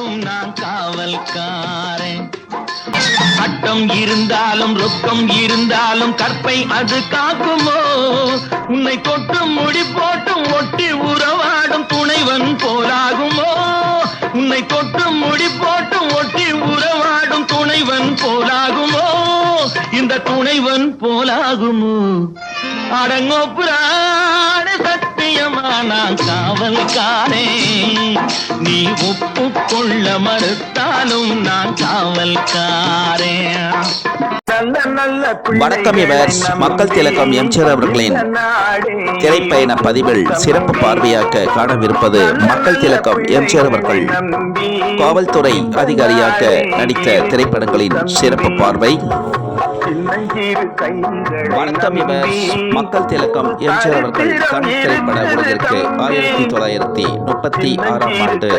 மறுத்தாலும் நான் காவல்காரன். சட்டம் இருந்தாலும் ரொக்கம் இருந்தாலும் கற்பை அது காக்குமோ? உன்னை தொட்டும் முடி போட்டும் ஒட்டி உறவாடும் துணைவன் போலாகுமோ? உன்னை தொட்டும் முடி போட்டும் ஒட்டி உறவாடும் துணைவன் போலாகுமோ? இந்த துணைவன் போலாகுமோ? அடங்கோ புராண சத்தியமான காவல்காரே, நீ ஒப்புக்கொள்ள மறுத்தாலும் நான் காவல்காரே. வணக்கம் விவர்ஸ். மக்கள் திலகம் எம்ஜிஆர் அவர்களின் திரைப்பயண பதிவில் சிறப்பு பார்வையாக்க காணவிருப்பது மக்கள் திலகம் எம்ஜிஆர் அவர்கள் காவல்துறை அதிகாரியாக நடித்த திரைப்படங்களின் சிறப்பு பார்வை. வணக்கம் விவர்ஸ். மக்கள் திலகம் எம்ஜிஆர் அவர்கள் தமிழ் திரைப்பட உலகிற்கு 1936ஆம் ஆண்டு